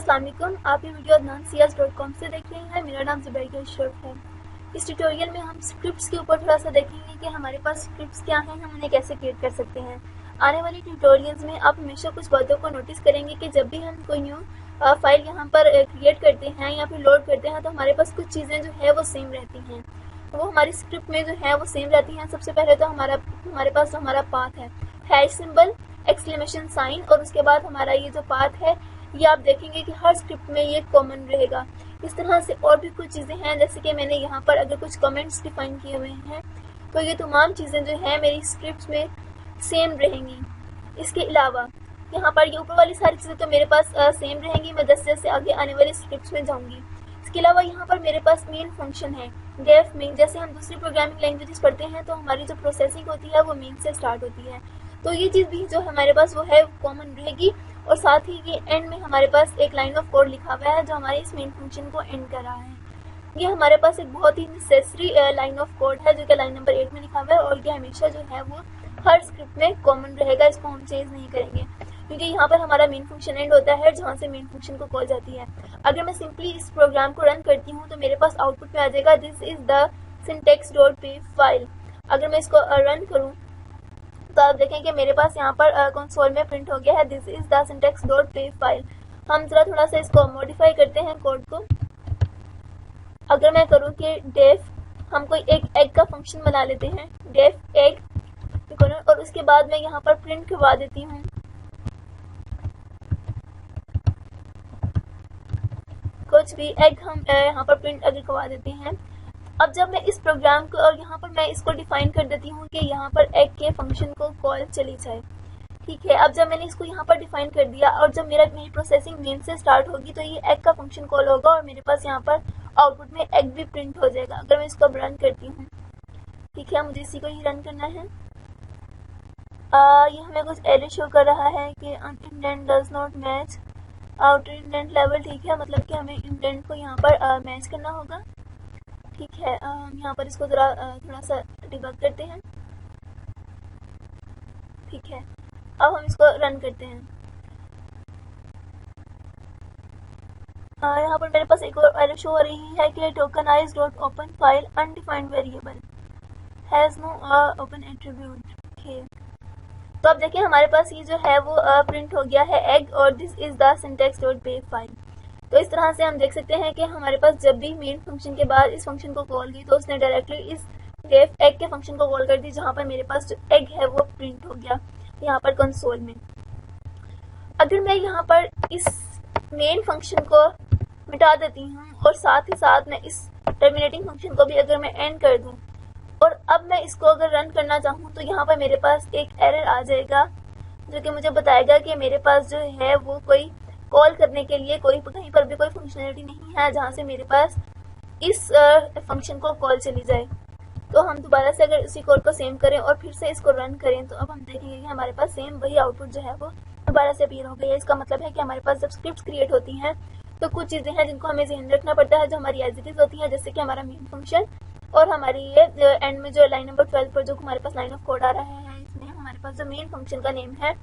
अस्सलाम वालेकुम। आप ये वीडियो adnansiyas.com से देख रहे हैं। मेरा नाम ज़ुबैदा अशरफ है। इस ट्यूटोरियल में हम स्क्रिप्ट्स के ऊपर थोड़ा सा देखेंगे कि हमारे पास स्क्रिप्ट्स क्या हैं, हम उन्हें कैसे क्रिएट कर सकते हैं। आने वाली ट्यूटोरियल्स में आप हमेशा कुछ बातों को नोटिस करेंगे कि जब भी हम कोई न्यू फाइल यहाँ पर क्रिएट करते हैं या फिर लोड करते हैं तो हमारे पास कुछ चीज़ें जो है वो सेम रहती हैं। वो हमारी स्क्रिप्ट में जो है वो सेम रहती हैं। सबसे पहले तो हमारे पास हमारा पाथ है, हैश सिंबल, एक्सक्लेमेशन साइन, और उसके बाद हमारा ये जो पाथ है ये आप देखेंगे कि हर स्क्रिप्ट में ये कॉमन रहेगा। इस तरह से और भी कुछ चीज़ें हैं, जैसे कि मैंने यहाँ पर अगर कुछ कमेंट्स डिफाइन किए हुए हैं तो ये तमाम चीज़ें जो हैं मेरी स्क्रिप्ट में सेम रहेंगी। इसके अलावा यहाँ पर ये ऊपर वाली सारी चीज़ें तो मेरे पास सेम रहेंगी, मैं जैसे जैसे आगे आने वाली स्क्रिप्ट्स में जाऊँगी। इसके अलावा यहाँ पर मेरे पास मेन फंक्शन है, डेफ मेन। जैसे हम दूसरी प्रोग्रामिंग लैंग्वेजेस पढ़ते हैं तो हमारी जो प्रोसेसिंग होती है वो मेन से स्टार्ट होती है, तो ये चीज़ भी जो हमारे पास वो है कॉमन रहेगी। और साथ ही ये एंड में हमारे पास एक लाइन ऑफ कोड लिखा हुआ है जो हमारे इस मेन फंक्शन को एंड कर रहा है। ये हमारे पास एक बहुत ही नेसेसरी लाइन ऑफ कोड है जो कि लाइन नंबर 8 में लिखा हुआ है, और ये हमेशा जो है वो हर स्क्रिप्ट में कॉमन रहेगा। इसको हम चेंज नहीं करेंगे क्योंकि यहाँ पर हमारा मेन फंक्शन एंड होता है जहाँ से मेन फंक्शन को कॉल जाती है। अगर मैं सिंपली इस प्रोग्राम को रन करती हूँ तो मेरे पास आउटपुट में आ जाएगा this is the syntax.py file. अगर मैं इसको रन करूँ तो आप देखें कि मेरे पास यहाँ पर कंसोल में प्रिंट हो गया है this is the syntax.py file. हम जरा थोड़ा सा इसको मॉडिफाई करते हैं कोड को। अगर मैं करूँ कि डेफ, हम कोई एक एग का फंक्शन बना लेते हैं, डेफ एग, और उसके बाद मैं यहाँ पर प्रिंट करवा देती हूँ कुछ भी एग, हम यहाँ पर प्रिंट अगर करवा देते हैं। अब जब मैं इस प्रोग्राम को और यहाँ पर मैं इसको डिफाइन कर देती हूँ कि यहाँ पर एग के फंक्शन को कॉल चली जाए, ठीक है। अब जब मैंने इसको यहाँ पर डिफाइन कर दिया और जब मेरी प्रोसेसिंग मेन से स्टार्ट होगी तो ये एग का फंक्शन कॉल होगा और मेरे पास यहाँ पर आउटपुट में एग भी प्रिंट हो जाएगा। अगर मैं इसको रन करती हूँ, ठीक है, मुझे इसी को ही रन करना है। ये हमें कुछ एरर शो कर रहा है कि indent does not match outer indent level, ठीक है, मतलब कि हमें इंडेंट को यहाँ पर मैच करना होगा, ठीक है। हम यहाँ पर इसको जरा थोड़ा सा डिबग करते हैं, ठीक है। अब हम इसको रन करते हैं। यहाँ पर मेरे पास एक और एरर शो हो रही है कि tokenize dot open file undefined variable has no open attribute, ठीक। तो अब देखिए हमारे पास ये जो है वो प्रिंट हो गया है एग और this is the syntax.py file. तो इस तरह से हम देख सकते हैं कि हमारे पास जब भी मेन फंक्शन के बाद इस फंक्शन को कॉल की तो उसने डायरेक्टली इस डेफ एग के फंक्शन को कॉल कर दी, जहाँ पर मेरे पास जो एग है वो प्रिंट हो गया यहाँ पर कंसोल में। अगर मैं यहाँ पर इस मेन फंक्शन को मिटा देती हूँ और साथ ही साथ मैं इस टर्मिनेटिंग फंक्शन को भी अगर मैं एंड कर दूँ और अब मैं इसको अगर रन करना चाहूँ तो यहाँ पर मेरे पास एक एरर आ जाएगा जो कि मुझे बताएगा कि मेरे पास जो है वो कोई कॉल करने के लिए कोई कहीं पर भी कोई फंक्शनलिटी नहीं है जहाँ से मेरे पास इस फंक्शन को कॉल चली जाए। तो हम दोबारा से अगर इसी कोड को सेव करें और फिर से इसको रन करें तो अब हम देखेंगे कि हमारे पास सेम वही आउटपुट जो है वो दोबारा से अपीयर हो गई है। इसका मतलब है कि हमारे पास जब स्क्रिप्ट क्रिएट होती हैं तो कुछ चीज़ें हैं जिनको हमें ध्यान रखना पड़ता है जो हमारी एज इट इज होती है, जैसे कि हमारा मेन फंक्शन और हमारी ये एंड में जो लाइन नंबर 12 पर जो हमारे पास लाइन ऑफ कोड आ रहा है इसमें हमारे पास जो मेन फंक्शन का नेम है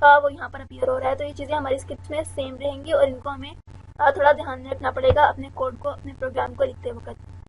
वो यहाँ पर अपीयर हो रहा है। तो ये चीज़ें हमारी स्क्रिप्ट में सेम रहेंगी और इनको हमें थोड़ा ध्यान रखना पड़ेगा अपने कोड को, अपने प्रोग्राम को लिखते वक्त।